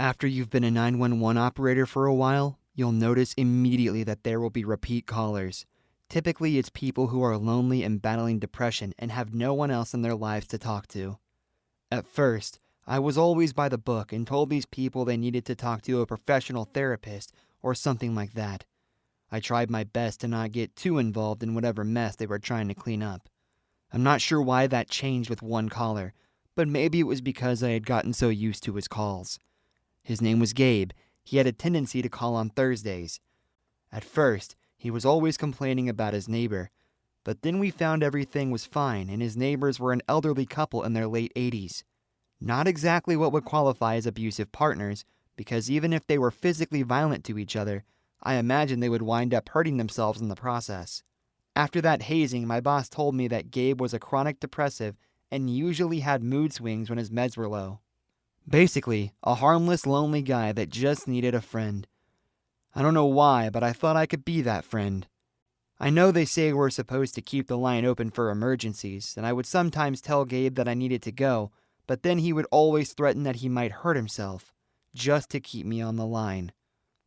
After you've been a 911 operator for a while, you'll notice immediately that there will be repeat callers. Typically, it's people who are lonely and battling depression and have no one else in their lives to talk to. At first, I was always by the book and told these people they needed to talk to a professional therapist or something like that. I tried my best to not get too involved in whatever mess they were trying to clean up. I'm not sure why that changed with one caller, but maybe it was because I had gotten so used to his calls. His name was Gabe. He had a tendency to call on Thursdays. At first, he was always complaining about his neighbor, but then we found everything was fine and his neighbors were an elderly couple in their late 80s. Not exactly what would qualify as abusive partners, because even if they were physically violent to each other, I imagine they would wind up hurting themselves in the process. After that hazing, my boss told me that Gabe was a chronic depressive and usually had mood swings when his meds were low. Basically, a harmless, lonely guy that just needed a friend. I don't know why, but I thought I could be that friend. I know they say we're supposed to keep the line open for emergencies, and I would sometimes tell Gabe that I needed to go, but then he would always threaten that he might hurt himself, just to keep me on the line.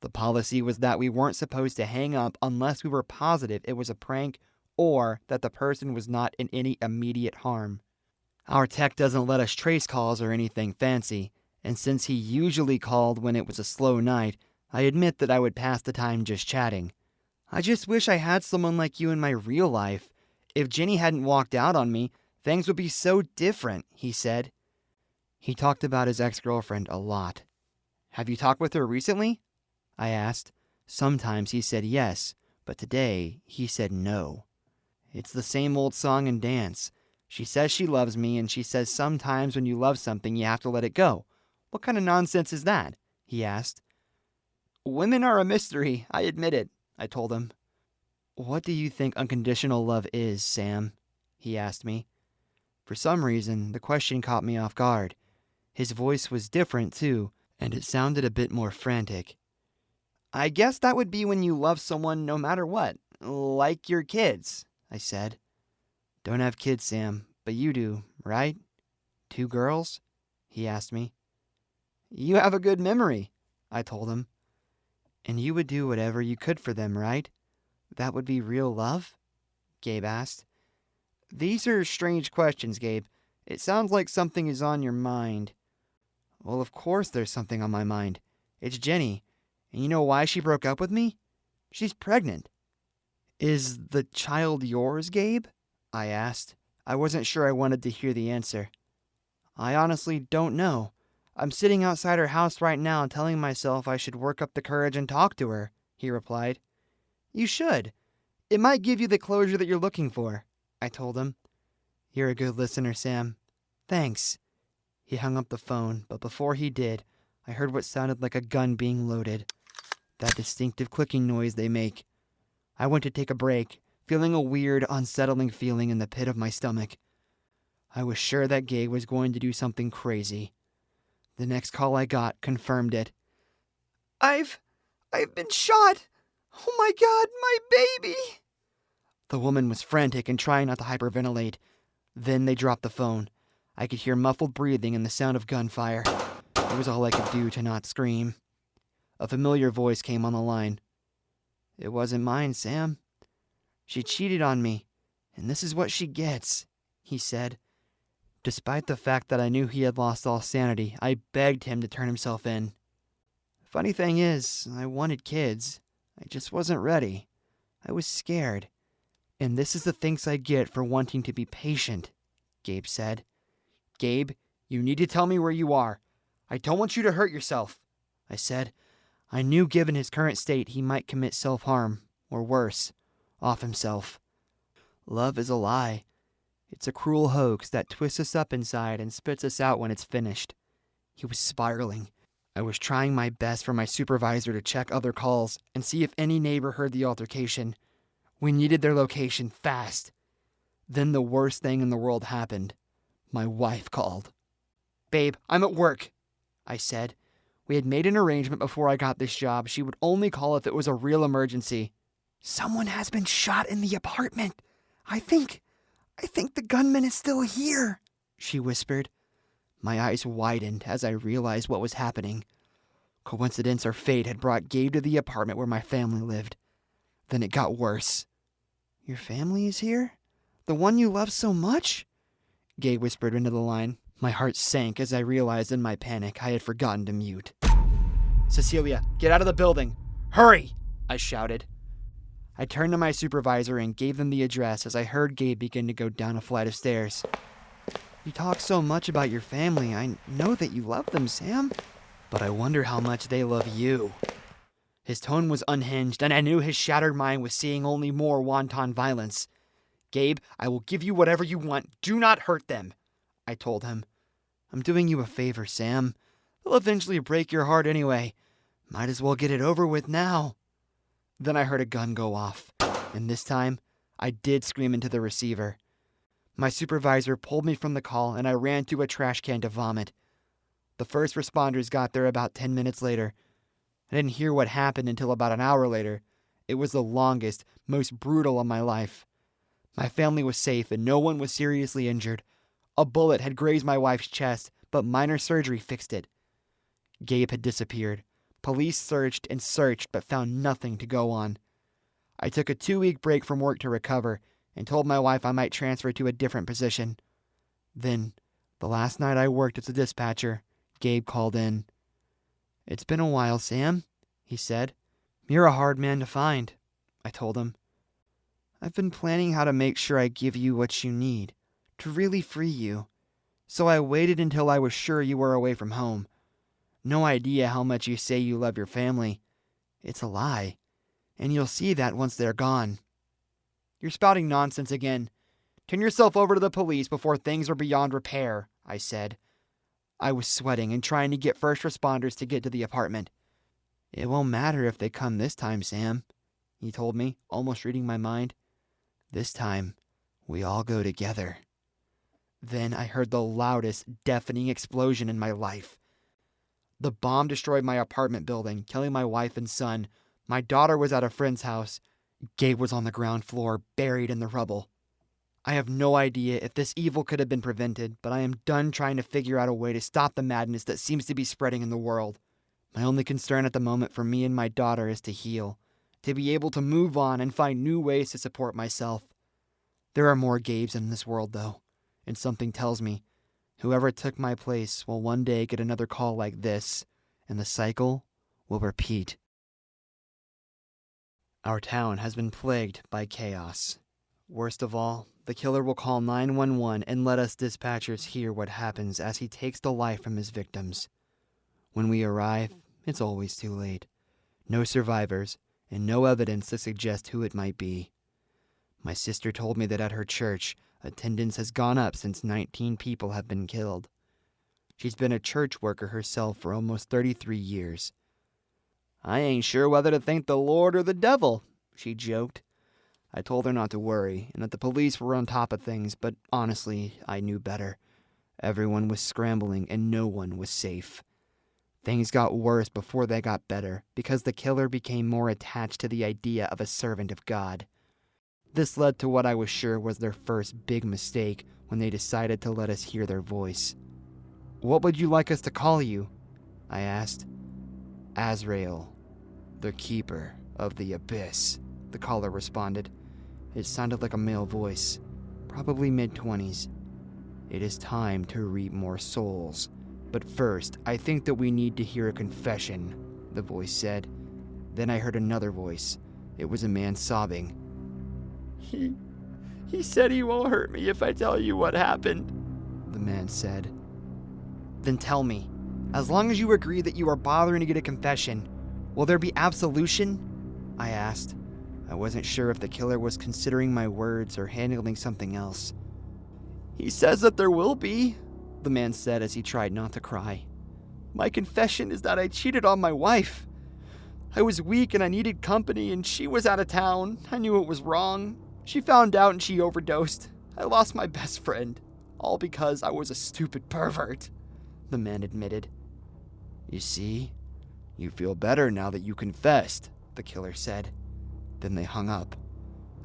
The policy was that we weren't supposed to hang up unless we were positive it was a prank or that the person was not in any immediate harm. Our tech doesn't let us trace calls or anything fancy, and since he usually called when it was a slow night, I admit that I would pass the time just chatting. I just wish I had someone like you in my real life. If Jenny hadn't walked out on me, things would be so different, he said. He talked about his ex-girlfriend a lot. Have you talked with her recently? I asked. Sometimes he said yes, but today he said no. It's the same old song and dance. She says she loves me, and she says sometimes when you love something, you have to let it go. What kind of nonsense is that? He asked. Women are a mystery, I admit it, I told him. What do you think unconditional love is, Sam? He asked me. For some reason, the question caught me off guard. His voice was different, too, and it sounded a bit more frantic. I guess that would be when you love someone no matter what, like your kids, I said. Don't have kids, Sam, but you do, right? 2 girls? He asked me. You have a good memory, I told him. And you would do whatever you could for them, right? That would be real love? Gabe asked. These are strange questions, Gabe. It sounds like something is on your mind. Well, of course there's something on my mind. It's Jenny. And you know why she broke up with me? She's pregnant. Is the child yours, Gabe? I asked. I wasn't sure I wanted to hear the answer. I honestly don't know. I'm sitting outside her house right now telling myself I should work up the courage and talk to her, he replied. You should. It might give you the closure that you're looking for, I told him. You're a good listener, Sam. Thanks. He hung up the phone, but before he did, I heard what sounded like a gun being loaded. That distinctive clicking noise they make. I went to take a break, feeling a weird, unsettling feeling in the pit of my stomach. I was sure that Gabe was going to do something crazy. The next call I got confirmed it. I've been shot! Oh my God, my baby! The woman was frantic and trying not to hyperventilate. Then they dropped the phone. I could hear muffled breathing and the sound of gunfire. It was all I could do to not scream. A familiar voice came on the line. It wasn't mine, Sam. She cheated on me, and this is what she gets, he said. Despite the fact that I knew he had lost all sanity, I begged him to turn himself in. Funny thing is, I wanted kids. I just wasn't ready. I was scared. And this is the thanks I get for wanting to be patient, Gabe said. Gabe, you need to tell me where you are. I don't want you to hurt yourself, I said. I knew given his current state he might commit self-harm, or worse, off himself. Love is a lie. It's a cruel hoax that twists us up inside and spits us out when it's finished. He was spiraling. I was trying my best for my supervisor to check other calls and see if any neighbor heard the altercation. We needed their location fast. Then the worst thing in the world happened. My wife called. Babe, I'm at work, I said. We had made an arrangement before I got this job. She would only call if it was a real emergency. Someone has been shot in the apartment. I think the gunman is still here, she whispered. My eyes widened as I realized what was happening. Coincidence or fate had brought Gabe to the apartment where my family lived. Then it got worse. "Your family is here? The one you love so much?" Gabe whispered into the line. My heart sank as I realized in my panic I had forgotten to mute. "Cecilia, get out of the building! Hurry!" I shouted. I turned to my supervisor and gave them the address as I heard Gabe begin to go down a flight of stairs. "You talk so much about your family. I know that you love them, Sam. But I wonder how much they love you." His tone was unhinged, and I knew his shattered mind was seeing only more wanton violence. "Gabe, I will give you whatever you want. Do not hurt them," I told him. "I'm doing you a favor, Sam. They'll eventually break your heart anyway. Might as well get it over with now." Then I heard a gun go off, and this time, I did scream into the receiver. My supervisor pulled me from the call, and I ran to a trash can to vomit. The first responders got there about 10 minutes later. I didn't hear what happened until about an hour later. It was the longest, most brutal of my life. My family was safe, and no one was seriously injured. A bullet had grazed my wife's chest, but minor surgery fixed it. Gabe had disappeared. Police searched and searched, but found nothing to go on. I took a 2-week break from work to recover, and told my wife I might transfer to a different position. Then, the last night I worked as a dispatcher, Gabe called in. "It's been a while, Sam," he said. "You're a hard man to find," I told him. "I've been planning how to make sure I give you what you need, to really free you. So I waited until I was sure you were away from home. No idea how much you say you love your family. It's a lie, and you'll see that once they're gone." "You're spouting nonsense again. Turn yourself over to the police before things are beyond repair," I said. I was sweating and trying to get first responders to get to the apartment. "It won't matter if they come this time, Sam," he told me, almost reading my mind. "This time, we all go together." Then I heard the loudest, deafening explosion in my life. The bomb destroyed my apartment building, killing my wife and son. My daughter was at a friend's house. Gabe was on the ground floor, buried in the rubble. I have no idea if this evil could have been prevented, but I am done trying to figure out a way to stop the madness that seems to be spreading in the world. My only concern at the moment for me and my daughter is to heal, to be able to move on and find new ways to support myself. There are more Gabes in this world, though, and something tells me whoever took my place will one day get another call like this, and the cycle will repeat. Our town has been plagued by chaos. Worst of all, the killer will call 911 and let us dispatchers hear what happens as he takes the life from his victims. When we arrive, it's always too late. No survivors, and no evidence to suggest who it might be. My sister told me that at her church, attendance has gone up since 19 people have been killed. She's been a church worker herself for almost 33 years. "I ain't sure whether to thank the Lord or the devil," she joked. I told her not to worry, and that the police were on top of things, but honestly, I knew better. Everyone was scrambling, and no one was safe. Things got worse before they got better, because the killer became more attached to the idea of a servant of God. This led to what I was sure was their first big mistake when they decided to let us hear their voice. "What would you like us to call you?" I asked. "Azrael, the keeper of the abyss," the caller responded. It sounded like a male voice, probably mid-20s. "It is time to reap more souls. But first, I think that we need to hear a confession," the voice said. Then I heard another voice. It was a man sobbing. He said he won't hurt me if I tell you what happened," the man said. "Then tell me, as long as you agree that you are bothering to get a confession, will there be absolution?" I asked. I wasn't sure if the killer was considering my words or handling something else. "He says that there will be," the man said as he tried not to cry. "My confession is that I cheated on my wife. I was weak and I needed company, and she was out of town. I knew it was wrong. She found out and she overdosed. I lost my best friend, all because I was a stupid pervert," the man admitted. "You see, you feel better now that you confessed," the killer said. Then they hung up.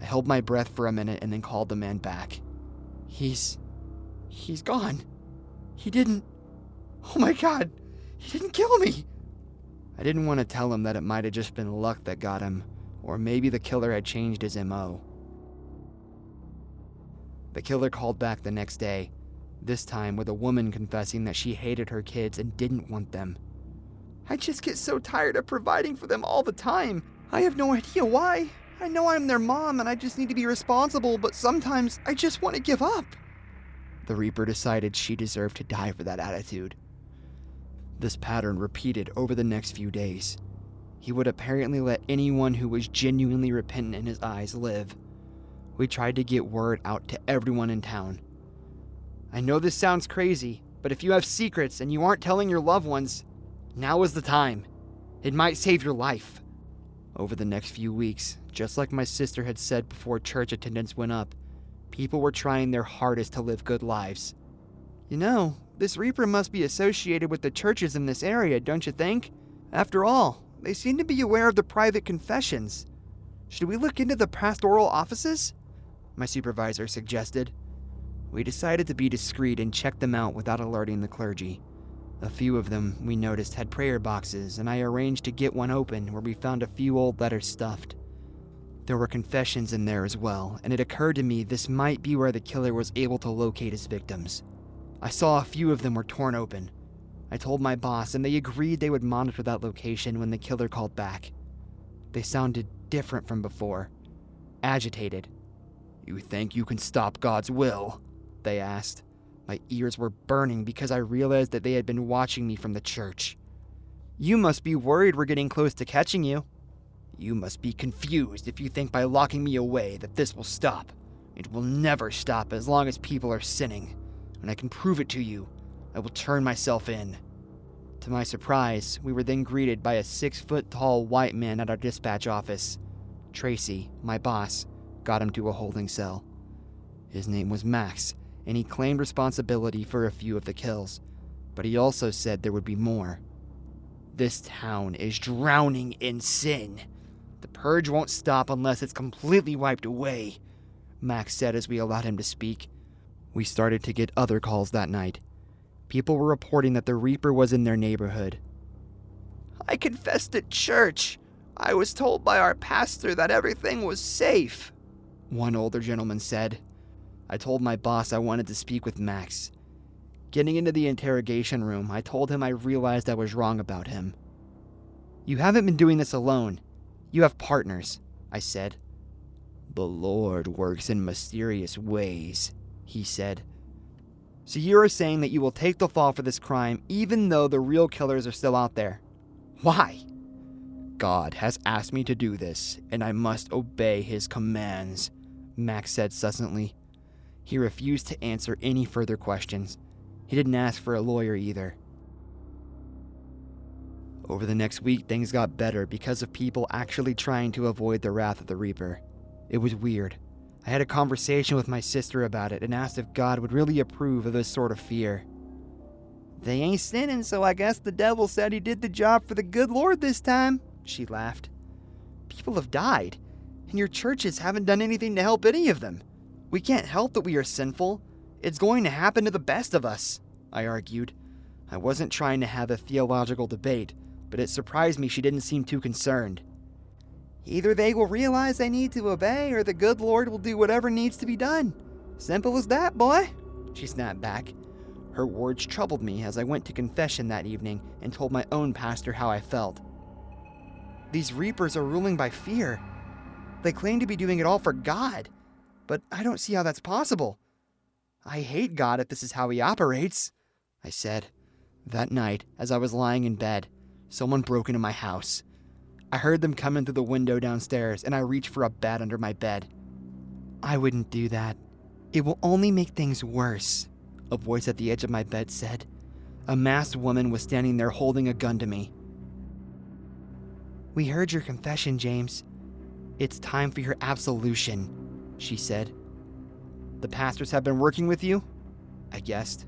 I held my breath for a minute and then called the man back. He's gone. He didn't... Oh my God, he didn't kill me." I didn't want to tell him that it might have just been luck that got him, or maybe the killer had changed his MO. The killer called back the next day, this time with a woman confessing that she hated her kids and didn't want them. "I just get so tired of providing for them all the time. I have no idea why. I know I'm their mom and I just need to be responsible, but sometimes I just want to give up." The Reaper decided she deserved to die for that attitude. This pattern repeated over the next few days. He would apparently let anyone who was genuinely repentant in his eyes live. We tried to get word out to everyone in town. I know this sounds crazy, but if you have secrets and you aren't telling your loved ones, now is the time. It might save your life. Over the next few weeks, just like my sister had said before church attendance went up, people were trying their hardest to live good lives. "You know, this Reaper must be associated with the churches in this area, don't you think? After all, they seem to be aware of the private confessions. Should we look into the pastoral offices?" my supervisor suggested. We decided to be discreet and check them out without alerting the clergy. A few of them, we noticed, had prayer boxes, and I arranged to get one open where we found a few old letters stuffed. There were confessions in there as well, and it occurred to me this might be where the killer was able to locate his victims. I saw a few of them were torn open. I told my boss, and they agreed they would monitor that location when the killer called back. They sounded different from before, agitated. "You think you can stop God's will?" they asked. My ears were burning because I realized that they had been watching me from the church. "You must be worried we're getting close to catching you." "You must be confused if you think by locking me away that this will stop. It will never stop as long as people are sinning. And I can prove it to you. I will turn myself in." To my surprise, we were then greeted by a 6-foot-tall white man at our dispatch office. Tracy, my boss, got him to a holding cell. His name was Max, and he claimed responsibility for a few of the kills, but he also said there would be more. "This town is drowning in sin. The purge won't stop unless it's completely wiped away," Max said as we allowed him to speak. We started to get other calls that night. People were reporting that the Reaper was in their neighborhood. "I confessed at church. I was told by our pastor that everything was safe," one older gentleman said. I told my boss I wanted to speak with Max. Getting into the interrogation room, I told him I realized I was wrong about him. "You haven't been doing this alone. You have partners," I said. "The Lord works in mysterious ways," he said. "So you are saying that you will take the fall for this crime even though the real killers are still out there. Why?" "God has asked me to do this, and I must obey his commands," Max said succinctly. He refused to answer any further questions. He didn't ask for a lawyer either. Over the next week, things got better because of people actually trying to avoid the wrath of the Reaper. It was weird. I had a conversation with my sister about it and asked if God would really approve of this sort of fear. "They ain't sinning, so I guess the devil said he did the job for the good Lord this time," she laughed. "People have died, and your churches haven't done anything to help any of them. We can't help that we are sinful. It's going to happen to the best of us," I argued. I wasn't trying to have a theological debate, but it surprised me she didn't seem too concerned. "Either they will realize they need to obey, or the good Lord will do whatever needs to be done. Simple as that, boy," she snapped back. Her words troubled me as I went to confession that evening and told my own pastor how I felt. "These Reapers are ruling by fear. They claim to be doing it all for God, but I don't see how that's possible. I hate God if this is how he operates," I said. That night, as I was lying in bed, someone broke into my house. I heard them come in through the window downstairs, and I reached for a bat under my bed. "I wouldn't do that. It will only make things worse," a voice at the edge of my bed said. A masked woman was standing there holding a gun to me. "We heard your confession, James. It's time for your absolution," she said. "The pastors have been working with you?" I guessed.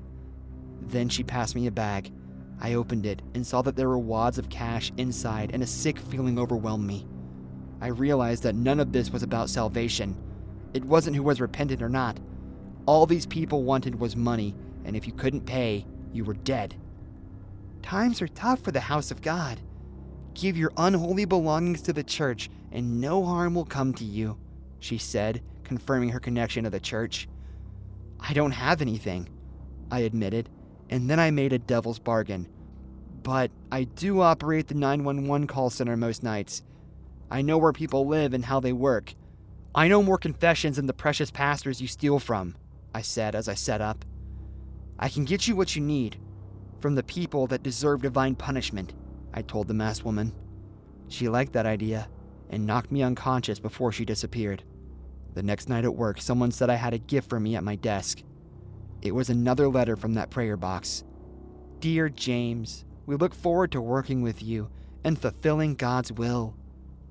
Then she passed me a bag. I opened it and saw that there were wads of cash inside, and a sick feeling overwhelmed me. I realized that none of this was about salvation. It wasn't who was repentant or not. All these people wanted was money, and if you couldn't pay, you were dead. "Times are tough for the house of God. Give your unholy belongings to the church, and no harm will come to you, she said, confirming her connection to the church. I don't have anything, I admitted, and then I made a devil's bargain. But I do operate the 911 call center most nights. I know where people live and how they work. I know more confessions than the precious pastors you steal from, I said as I set up. I can get you what you need, from the people that deserve divine punishment, I told the masked woman. She liked that idea and knocked me unconscious before she disappeared. The next night at work, someone said I had a gift for me at my desk. It was another letter from that prayer box. Dear James, we look forward to working with you and fulfilling God's will.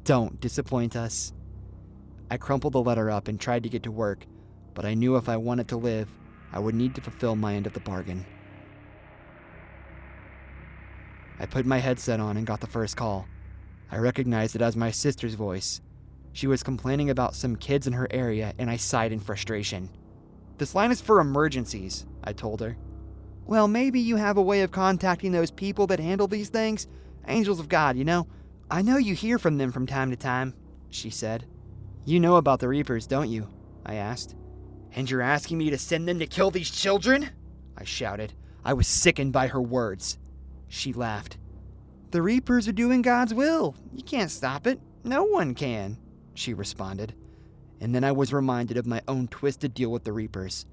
Don't disappoint us. I crumpled the letter up and tried to get to work, but I knew if I wanted to live, I would need to fulfill my end of the bargain. I put my headset on and got the first call. I recognized it as my sister's voice. She was complaining about some kids in her area, and I sighed in frustration. This line is for emergencies, I told her. Well, maybe you have a way of contacting those people that handle these things. Angels of God, you know. I know you hear from them from time to time, she said. You know about the Reapers, don't you? I asked. And you're asking me to send them to kill these children? I shouted. I was sickened by her words. She laughed. The Reapers are doing God's will. You can't stop it. No one can, she responded. And then I was reminded of my own twisted deal with the Reapers.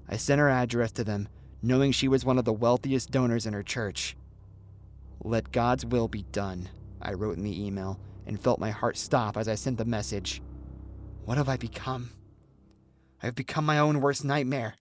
I sent her address to them, knowing she was one of the wealthiest donors in her church. Let God's will be done, I wrote in the email, and felt my heart stop as I sent the message. What have I become? I have become my own worst nightmare.